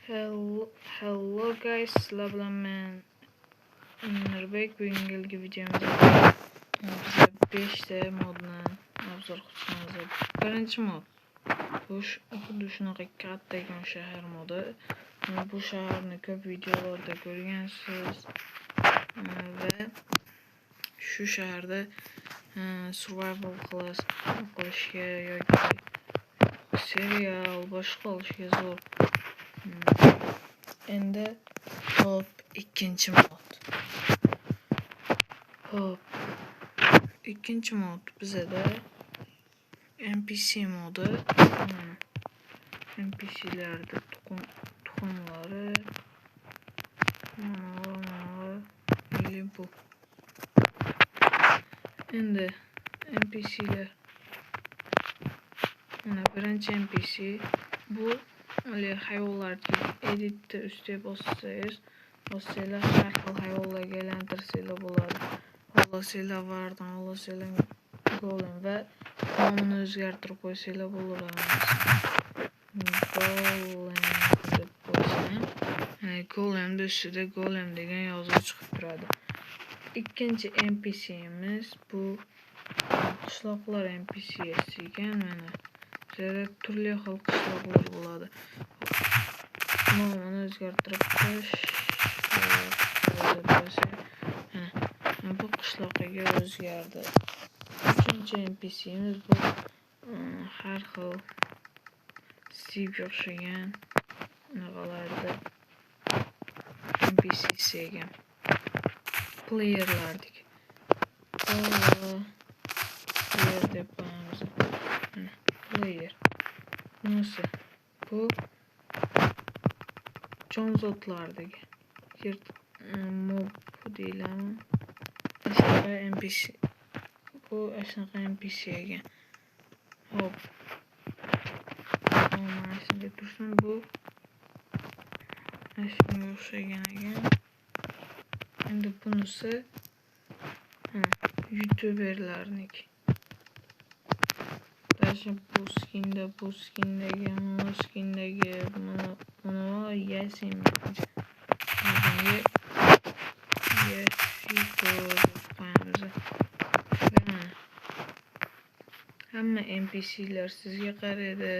Hello guys, sizlar bilan men Nurbek. Bugungi videomizda bize 5 ta modni obzor qilamiz. Birinchi mod bu xuddi shunaqa kattagan shahar modi. Bu shaharni ko'p videolarda ko'rgansiz va shu shaharda survival qilishga yoki serial boshqa olishga zo'r. Endi hop ikkinchi mod. İkinci mod bizada NPC modu. NPC'lerde tuxumları bu. Endi NPC'ler birinchi NPC bu hayvonlar edit'te üstü bassangiz har xil hayvonlarga aylantirsangiz bo'ladi. Xohlasanglar vardan, xohlasanglar golem va nomini o'zgartirib qo'ysanglar bo'ladi. Golem deb qo'ysam, golemni ustida golem degan yozuv chiqib turadi. İkinci NPC'miz bu qishloqlar NPC'si ekan. Mana bizda turli xil qishloqlar bo'ladi. Nomini o'zgartirib qo'yish bu qishloqqa o'zgardi. Uchinchi NPC'miz bu har xil Steve o'xshagan naqalarda NPC'si ekan. Player'lardik. Player deb qo'yamiz. Player. Bunisi bu jonzotlardek. Mob deyiladi. Aşağı NPC. Bu aşağı NPC ekan. Hop. Olmasın tursun bu. Aşağı o'xshagan ekan. Endi bunisi YouTuberlarniki. Даже bu skindagi, bu skindagi bunu yesim. Hamma NPC'ler sizga qaraydi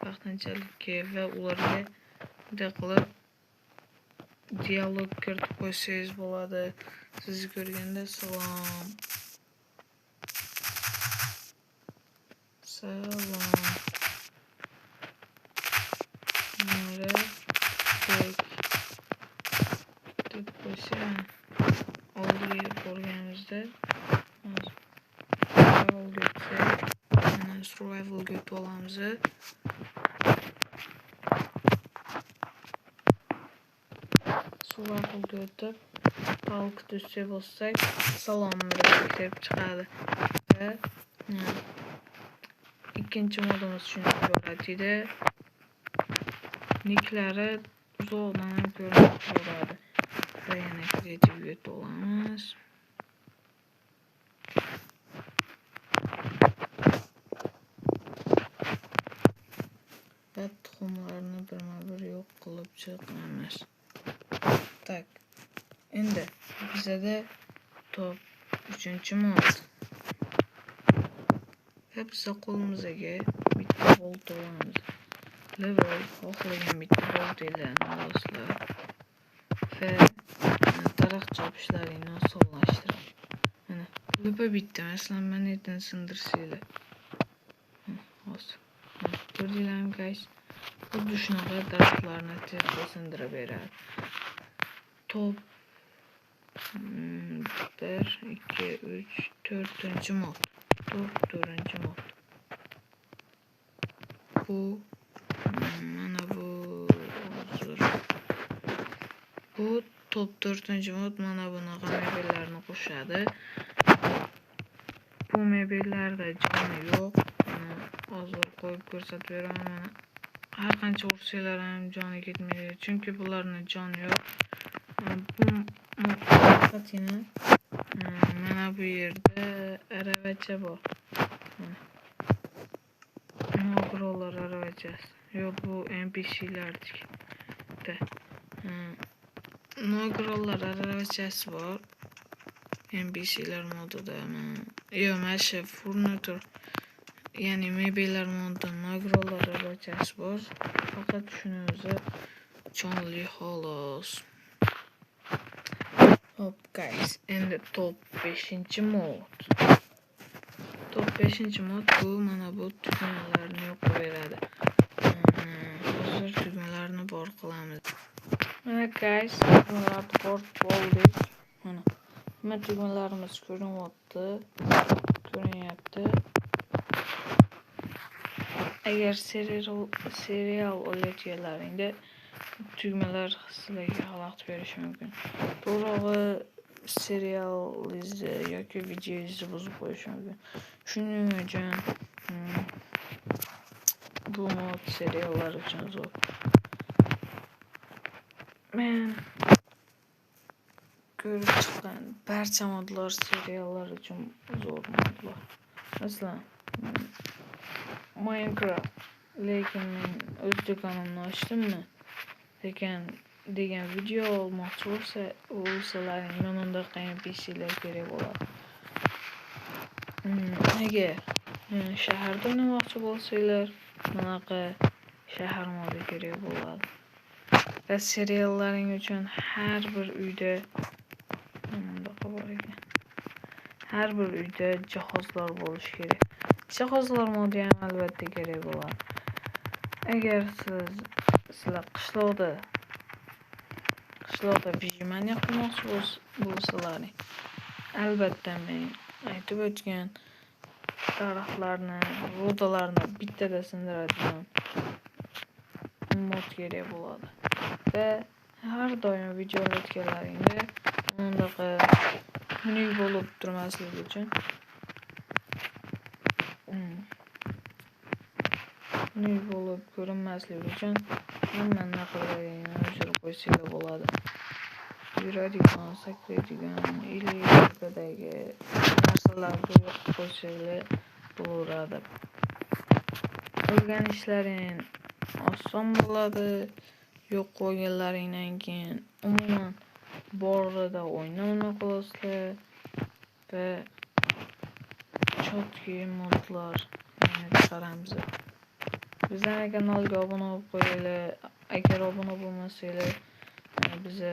vaqtinchalikka va ularga qilib dialog kiritib qo'ysangiz bo'ladi. Sizni ko'rganda salom. Deb qo'ysam, oldiga borganimizda survivalga o'tib olamiz. Survivalga o'tib talk tushsa bo'lsak, salom deb chiqadi. Va ikkinchi modimiz shunday bo'ladi. Niklari uzoqdan ham ko'rinib turadi. Va yana kreativga o'tib olamiz. Tuxumlarni birma-bir yo'q qilib chiqamiz. Tak. Endi bizada top 3-mod. Va biz qo'limizga bitta bolt olamiz. Level xohlagan bitta boltlarni olasizlar. Va daraxt chopishlarini osonlashtiradi. Mana lupa bitta, masalan, manetini sindirsanglar. Hozir. Ko'rdinglarmi guys? Xuddi shunaqa daraxtlarni tezda sindirib beradi. Top 1, 2, 3, 4-mod. Top 4-mod. Bu mana bu top 4-mod. Mana bunaqa mebellarni qo'shadi. Bu mebellarda joni yo'q. Hozir qo'yib ko'rsatib beraman. Har qancha ursanglar ham joni ketmaydi, chunki bularning joni yo'q. Bu faqatgina mana bu yerda aravacha bor. Nogironlar aravachasi. Yo'q, bu NPC'lardik. bitta nogironlar aravachasi bor. NPC'lar modidami? Yo'q, mana shu furnitur, ya'ni mebellar modida nogironlar aravachasi bor. Faqat shuni o'zi jonli xolos. Hop guys, endi top 5-mod. Top 5-mod bu mana bu tugmalarni yo'qqa beradi. Hozir tugmalarni bor qilamiz. Mana guys, tugmalarni bor qildik. Mana tugmalarimiz ko'rinyapti. Agar serial o'ylayotganlaringda tugmalar sizlarga xalaqit berishi mumkin. To'g'ri, serialingizni yoki videongizni buzib qo'yishi mumkin. Shuning uchun bu mod seriallar uchun zo'r. Men ko'rib chiqqan barcha modlar seriallar uchun zo'r modlar. Masalan, Minecraft, lekin men o'z do'konimni ochdimmi? degan video olmoqchi bo'lsalaring, men unda NPC'lar kerak bo'ladi. Agar shaharda o'ynamoqchi bo'lsanglar, bunaqa shahar modi kerak bo'ladi. Va seriallaring uchun har bir uyda jihozlar bo'lishi kerak. Jihozlar modi ham albatta kerak bo'ladi. Agar sizlar qishloqda vijimaniya qilmoqchi bo'lsalaring, albatta men aytib o'tgan daraxtlarni, rudalarni bittada sindiradigan mod kerak bo'ladi. Va har doim video olayotganlaringda bunaqa xunuk bo'lib turmasligi uchun xunuk bo'lib ko'rinmasligi uchun hamma narsalarni o'chirib qo'ysanglar bo'ladi. Yuradigan, sakraydigan, iliyadagi narsalarni yo'q qo'ysanglar bo'laveradi. O'rganishlaring oson bo'ladi. Yo'q qo'yganlaringdan keyin umuman borida o'ynamay qolasizlar va chotki modlar chiqaramiz. Bizning kanalga obuna bo'lib qo'yinglar. Agar obuna bo'lmasanglar, biza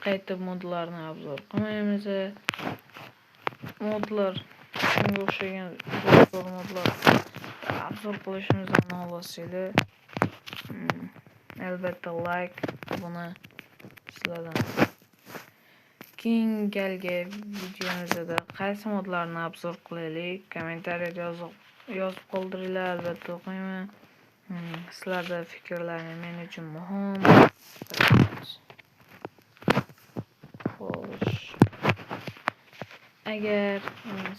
qaytib modlarni obzor qilmaymiz. Modlar shunga o'xshagan zo'r modlar obzor qilishimizni xohlasanglar, albatta like, obuna sizlardan. Keyingi galgi videomizda qaysi modlarni obzor qilaylik, kommentariyada yozib qoldiringlar, albatta o'qiyman. Sizlarda fikrlaringiz men uchun muhim. Xo'sh. Agar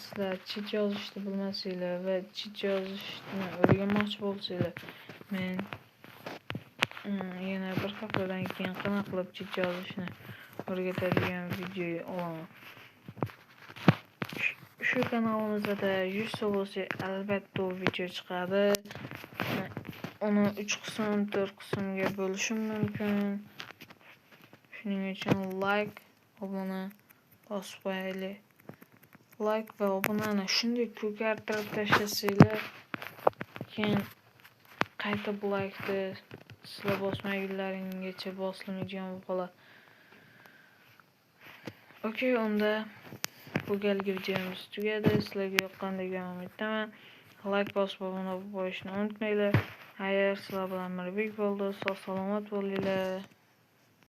sizlar cheat yozishni bilmasanglar va cheat yozishni o'rganmoqchi bo'lsanglar, men yana bir haftadan keyin qanaqa qilib cheat yozishni o'rgatadigan video olaman. Shu kanalimizda 100 ta bo'lsa, albatta u video chiqadi. Uni 3 qism, 4 qismga bo'lishim mumkin. Shuning uchun like, obuna bosib qo'yaylik. Like va obunani shunday ko'kartirib tashlasanglar, keyin qaytib like'ni sizlar bosmagunlaringgacha bosilmaydigan bo'lib qoladi. Okey, unda bu galgi videomiz tugadi. Sizlarga yoqqanligiga umiddaman. Like bosib obuna bo'lishni unutmanglar. Xayr, sizlar bilan birga bo'ldi. Sog' salomat bo'linglar.